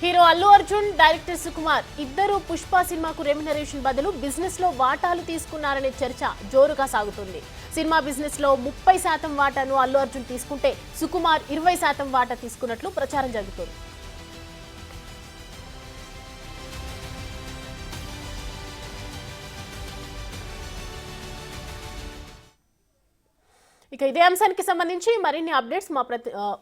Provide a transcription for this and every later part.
Hero Allu Arjun, director Sukumar ఇద్దరు పుష్ప సినిమాకు remuneration బదులు బిజినెస్ లో వాటాలు తీసుకున్నారనే చర్చ జోరుగా సాగుతుంది. సినిమా బిజినెస్ లో 30% వాటాను అల్లు అర్జున్ తీసుకుంటే సుకుమార్ 20% వాటా తీసుకున్నట్లు ప్రచారం జరుగుతోంది. ఇక ఇదే అంశానికి సంబంధించి మరిన్ని అప్డేట్స్ మా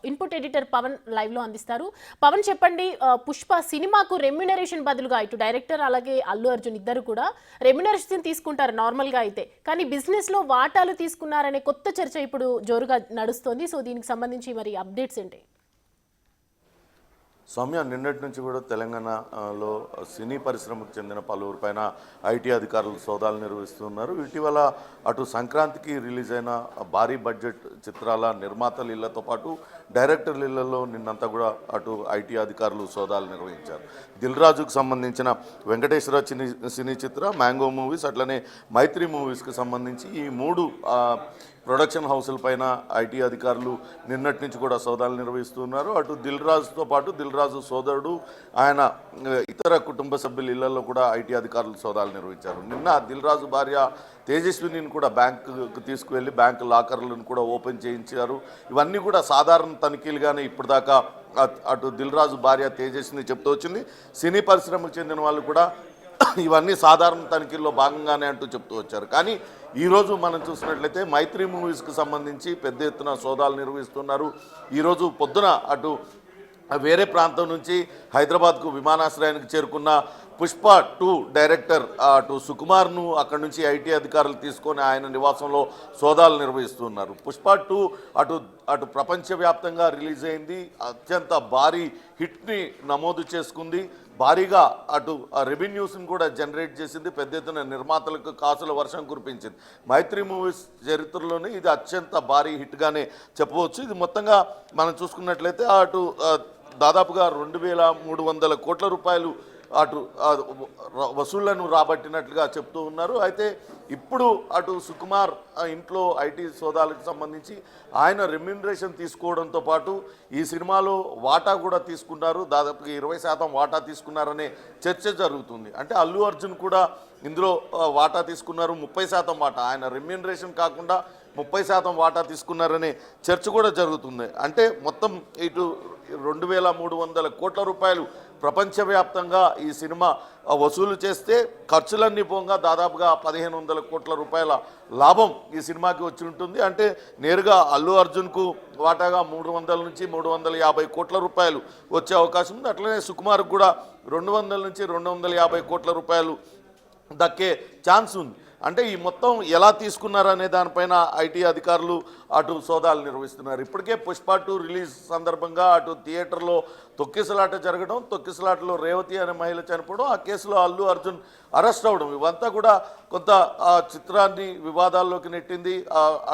ఇన్పుట్ ఎడిటర్ పవన్ లైవ్ లో అందిస్తారు. పవన్ చెప్పండి, పుష్ప సినిమాకు రెమ్యునరేషన్ బదులుగా ఇటు డైరెక్టర్ అలాగే అల్లు అర్జున్ ఇద్దరు కూడా రెమ్యునరేషన్ తీసుకుంటారు నార్మల్ గా అయితే, కానీ బిజినెస్ లో వాటాలు తీసుకున్నారనే కొత్త చర్చ ఇప్పుడు జోరుగా నడుస్తోంది. సో దీనికి సంబంధించి మరి అప్డేట్స్ ఏంటి? సౌమ్య, నిన్నటి నుంచి కూడా తెలంగాణలో సినీ పరిశ్రమకు చెందిన పలువురు పైన ఐటీ అధికారులు సోదాలు నిర్వహిస్తున్నారు. ఇటీవల అటు సంక్రాంతికి రిలీజ్ అయిన భారీ బడ్జెట్ చిత్రాల నిర్మాతల ఇళ్లతో పాటు డైరెక్టర్ల ఇళ్లలో నిన్నంతా కూడా అటు ఐటీ అధికారులు సోదాలు నిర్వహించారు. దిల్ రాజుకు సంబంధించిన వెంకటేశ్వర సినీ చిత్ర, మ్యాంగో మూవీస్, అట్లనే మైత్రి మూవీస్కి సంబంధించి ఈ మూడు ప్రొడక్షన్ హౌసుల పైన ఐటీ అధికారులు నిన్నటి నుంచి కూడా సోదాలు నిర్వహిస్తున్నారు. అటు దిల్ రాజుతో పాటు దిల్ రాజు సోదరుడు, ఆయన ఇతర కుటుంబ సభ్యుల ఇళ్లలో కూడా ఐటీ అధికారులు సోదాలు నిర్వహించారు. నిన్న దిల్ రాజు భార్య తేజస్విని కూడా బ్యాంకుకు తీసుకువెళ్ళి బ్యాంకు లాకర్లను కూడా ఓపెన్ చేయించారు. ఇవన్నీ కూడా సాధారణ తనిఖీలుగానే ఇప్పటిదాకా అటు దిల్ రాజు భార్య తేజస్విని చెప్తూ వచ్చింది. సినీ పరిశ్రమకు చెందిన వాళ్ళు కూడా ఇవన్నీ సాధారణ తనిఖీల్లో భాగంగానే అంటూ చెప్తూ వచ్చారు. కానీ ఈరోజు మనం చూసినట్లయితే మైత్రి మూవీస్కి సంబంధించి పెద్ద ఎత్తున సోదాలు నిర్వహిస్తున్నారు. ఈరోజు పొద్దున అటు వేరే ప్రాంతం నుంచి హైదరాబాద్కు విమానాశ్రయానికి చేరుకున్న పుష్ప 2 డైరెక్టర్ అటు సుకుమార్ను అక్కడి నుంచి ఐటీ అధికారులు తీసుకొని ఆయన నివాసంలో సోదాలు నిర్వహిస్తున్నారు. పుష్ప 2 అటు ప్రపంచవ్యాప్తంగా రిలీజ్ అయింది, అత్యంత భారీ హిట్ని నమోదు చేసుకుంది, భారీగా అటు రెవెన్యూస్ని కూడా జనరేట్ చేసింది, పెద్ద ఎత్తున నిర్మాతలకు కాసుల వర్షం కురిపించింది. మైత్రి మూవీస్ చరిత్రలోనే ఇది అత్యంత భారీ హిట్గానే చెప్పవచ్చు. ఇది మొత్తంగా మనం చూసుకున్నట్లయితే అటు దాదాపుగా 2300 కోట్ల రూపాయలు అటు వసూళ్లను రాబట్టినట్లుగా చెప్తూ ఉన్నారు. అయితే ఇప్పుడు అటు సుకుమార్ ఇంట్లో ఐటీ సోదాలకు సంబంధించి ఆయన రెమ్యునరేషన్ తీసుకోవడంతో పాటు ఈ సినిమాలో వాటా కూడా తీసుకున్నారు, దాదాపుగా 20% వాటా తీసుకున్నారనే చర్చ జరుగుతుంది. అంటే అల్లు అర్జున్ కూడా ఇందులో వాటా తీసుకున్నారు, 30% వాటా, ఆయన రెమ్యునరేషన్ కాకుండా 30% వాటా తీసుకున్నారనే చర్చ కూడా జరుగుతుంది. అంటే మొత్తం ఇటు 2300 కోట్ల రూపాయలు ప్రపంచవ్యాప్తంగా ఈ సినిమా వసూలు చేస్తే ఖర్చులన్నీ పోగా దాదాపుగా 1500 కోట్ల రూపాయల లాభం ఈ సినిమాకి వచ్చి ఉంటుంది. అంటే నేరుగా అల్లు అర్జున్కు వాటాగా 300 నుంచి 350 కోట్ల రూపాయలు వచ్చే అవకాశం ఉంది. అట్లనే సుకుమార్కు కూడా 200 నుంచి 250 కోట్ల రూపాయలు దక్కే ఛాన్స్ ఉంది. అంటే ఈ మొత్తం ఎలా తీసుకున్నారనే దానిపైన ఐటీ అధికారులు అటు సోదాలు నిర్వహిస్తున్నారు. ఇప్పటికే పుష్ప 2 రిలీజ్ సందర్భంగా అటు థియేటర్లో తొక్కిసలాట జరగడం, తొక్కిసలాటలో రేవతి అనే మహిళ చనిపోవడం, ఆ కేసులో అల్లు అర్జున్ అరెస్ట్ అవ్వడం, ఇవంతా కూడా కొంత చిత్రాన్ని వివాదాల్లోకి నెట్టింది.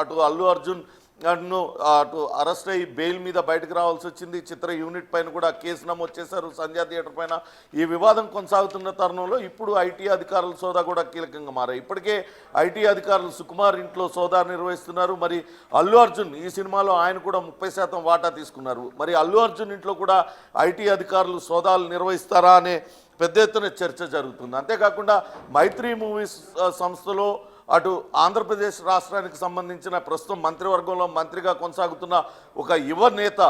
అటు అల్లు అర్జున్ అటు అరెస్ట్ అయ్యి బెయిల్ మీద బయటకు రావాల్సి వచ్చింది. చిత్ర యూనిట్ పైన కూడా కేసు నమోదు చేశారు, సంధ్యా థియేటర్ పైన. ఈ వివాదం కొనసాగుతున్న తరుణంలో ఇప్పుడు ఐటీ అధికారుల సోదా కూడా కీలకంగా మారాయి. ఇప్పటికే ఐటీ అధికారులు సుకుమార్ ఇంట్లో సోదా నిర్వహిస్తున్నారు. మరి అల్లు అర్జున్ ఈ సినిమాలో ఆయన కూడా 30% వాటా తీసుకున్నారు. మరి అల్లు అర్జున్ ఇంట్లో కూడా ఐటీ అధికారులు సోదాలు నిర్వహిస్తారా అనే పెద్ద ఎత్తున చర్చ జరుగుతుంది. అంతేకాకుండా మైత్రి మూవీస్ సంస్థలో అటు ఆంధ్రప్రదేశ్ రాష్ట్రానికి సంబంధించిన ప్రస్తుతం మంత్రివర్గంలో మంత్రిగా కొనసాగుతున్న ఒక యువ నేత,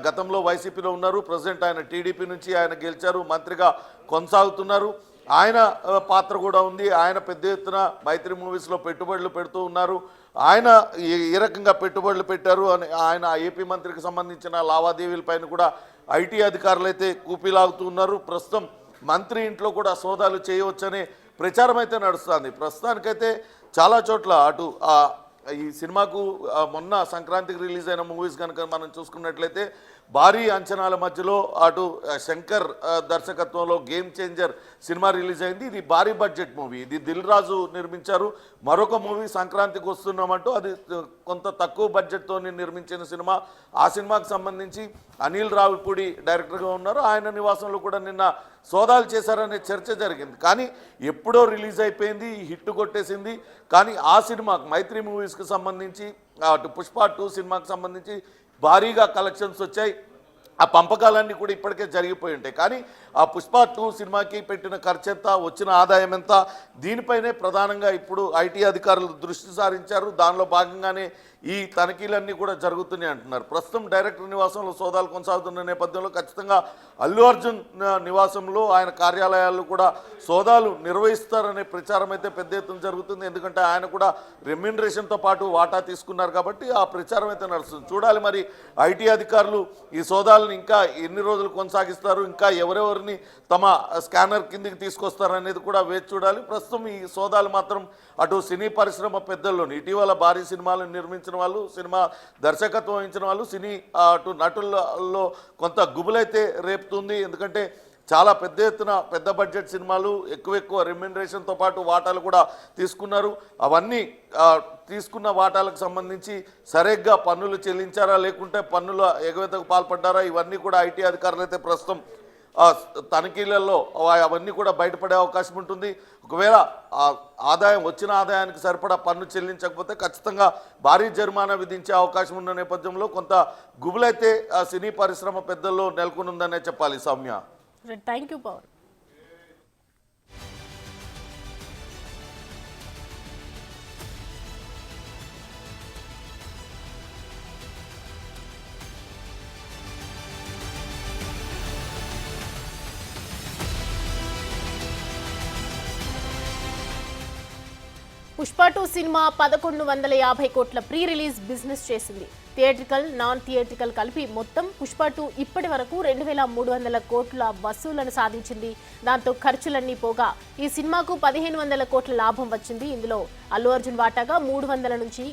గతంలో వైసీపీలో ఉన్నారు, ప్రజెంట్ ఆయన టీడీపీ నుంచి ఆయన గెలిచారు, మంత్రిగా కొనసాగుతున్నారు. ఆయన పాత్ర కూడా ఉంది. ఆయన పెద్ద ఎత్తున మైత్రి మూవీస్లో పెట్టుబడులు పెడుతూ ఉన్నారు. ఆయన ఏ రకంగా పెట్టుబడులు పెట్టారు అని ఆయన ఏపీ మంత్రికి సంబంధించిన లావాదేవీలపైన కూడా ఐటీ అధికారులు అయితే కూపీలాగుతూ ఉన్నారు. ప్రస్తుతం మంత్రి ఇంట్లో కూడా సోదాలు చేయవచ్చనే ప్రచారం అయితే నడుస్తుంది. ప్రస్తుతానికైతే చాలా చోట్ల అటు ఈ సినిమాకు మొన్న సంక్రాంతికి రిలీజ్ అయిన మూవీస్ కనుక మనం చూసుకున్నట్లయితే భారీ అంచనాల మధ్యలో అటు శంకర్ దర్శకత్వంలో గేమ్ చేంజర్ సినిమా రిలీజ్ అయింది. ఇది భారీ బడ్జెట్ మూవీ, ఇది దిల్ రాజు నిర్మించారు. మరొక మూవీ సంక్రాంతికి వస్తున్నామంటూ అది కొంత తక్కువ బడ్జెట్తో నిర్మించిన సినిమా. ఆ సినిమాకి సంబంధించి అనిల్ రావిపూడి డైరెక్టర్గా ఉన్నారు. ఆయన నివాసంలో కూడా నిన్న సోదాలు చేశారనే చర్చ జరిగింది. కానీ ఎప్పుడో రిలీజ్ అయిపోయింది, హిట్ కొట్టేసింది. కానీ ఆ సినిమాకు మైత్రి మూవీస్కి సంబంధించి అటు పుష్ప 2 సినిమాకి సంబంధించి భారీగా కలెక్షన్స్ వచ్చాయి. ఆ పంపకాలన్నీ కూడా ఇప్పటికే జరిగిపోయి ఉంటాయి. కానీ ఆ పుష్ప 2 సినిమాకి పెట్టిన ఖర్చు ఎంత, వచ్చిన ఆదాయం ఎంత, దీనిపైనే ప్రధానంగా ఇప్పుడు ఐటీ అధికారులు దృష్టి సారించారు. దానిలో భాగంగానే ఈ తనిఖీలన్నీ కూడా జరుగుతున్నాయి అంటున్నారు. ప్రస్తుతం డైరెక్టర్ నివాసంలో సోదాలు కొనసాగుతున్న నేపథ్యంలో ఖచ్చితంగా అల్లు అర్జున్ నివాసంలో ఆయన కార్యాలయాల్లో కూడా సోదాలు నిర్వహిస్తారనే ప్రచారం అయితే పెద్ద ఎత్తున జరుగుతుంది. ఎందుకంటే ఆయన కూడా రెమ్యూనరేషన్తో పాటు వాటా తీసుకున్నారు కాబట్టి ఆ ప్రచారం అయితే నడుస్తుంది. చూడాలి మరి ఐటీ అధికారులు ఈ సోదాలను ఇంకా ఎన్ని రోజులు కొనసాగిస్తారు, ఇంకా ఎవరెవరిని తమ స్కానర్ కిందికి తీసుకొస్తారనేది కూడా వేచి చూడాలి. ప్రస్తుతం ఈ సోదాలు మాత్రం అటు సినీ పరిశ్రమ పెద్దల్లోని ఇటీవల భారీ సినిమాలను నిర్మించిన వాళ్ళు, సినిమా దర్శకత్వం వహించిన వాళ్ళు, సినీ అటు నటులలో కొంత గుబులైతే రేపుతుంది. ఎందుకంటే చాలా పెద్ద ఎత్తున పెద్ద బడ్జెట్ సినిమాలు ఎక్కువ రెమ్యూనరేషన్తో పాటు వాటాలు కూడా తీసుకున్నారు. అవన్నీ తీసుకున్న వాటాలకు సంబంధించి సరిగ్గా పన్నులు చెల్లించారా, లేకుంటే పన్నుల ఎగవేతకు పాల్పడ్డారా, ఇవన్నీ కూడా ఐటీ అధికారులు అయితే ప్రస్తుతం తనిఖీలలో అవన్నీ కూడా బయటపడే అవకాశం ఉంటుంది. ఒకవేళ వచ్చిన ఆదాయానికి సరిపడా పన్ను చెల్లించకపోతే ఖచ్చితంగా భారీ జరిమానా విధించే అవకాశం ఉన్న నేపథ్యంలో కొంత గుబులైతే సినీ పరిశ్రమ పెద్దల్లో నెలకొనుందనే చెప్పాలి. Soumya, thank you Pavan. Pushpa 2 cinema 1150 కోట్ల ప్రీ రిలీజ్ బిజినెస్ చేసింది. థియేట్రికల్, నాన్ థియేట్రికల్ కలిపి మొత్తం పుష్ప 2 ఇప్పటి వరకు 2300 కోట్ల వసూళ్లను సాధించింది. దాంతో ఖర్చులన్నీ పోగా ఈ సినిమాకు 1500 కోట్ల లాభం వచ్చింది. ఇందులో అల్లు అర్జున్ వాటాగా 300 నుంచి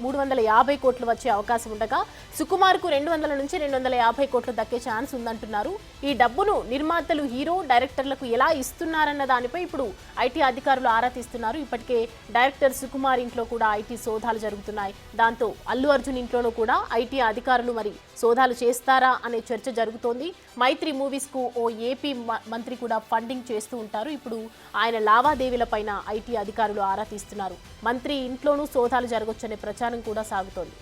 350 కోట్లు వచ్చే అవకాశం ఉండగా సుకుమార్కు 200 నుంచి 250 కోట్లు దక్కే ఛాన్స్ ఉందంటున్నారు. ఈ డబ్బును నిర్మాతలు, హీరో, డైరెక్టర్లకు ఎలా ఇస్తున్నారన్న దానిపై ఇప్పుడు ఐటీ అధికారులు ఆరా తీస్తున్నారు. ఇప్పటికే డైరెక్టర్ సుకుమార్ ఇంట్లో కూడా ఐటీ సోదాలు జరుగుతున్నాయి. దాంతో అల్లు అర్జున్ ఇంట్లోనూ కూడా ఐటీ అధికారులు మరి సోదాలు చేస్తారా అనే చర్చ జరుగుతోంది. మైత్రి మూవీస్ కు ఓ ఏపీ మంత్రి కూడా ఫండింగ్ చేస్తూ ఉంటారు. ఇప్పుడు ఆయన లావాదేవీలపైన ఐటీ అధికారులు ఆరా తీస్తున్నారు. మంత్రి ఇంట్లోనూ సోదాలు జరగొచ్చనే ప్రచారం కూడా సాగుతోంది.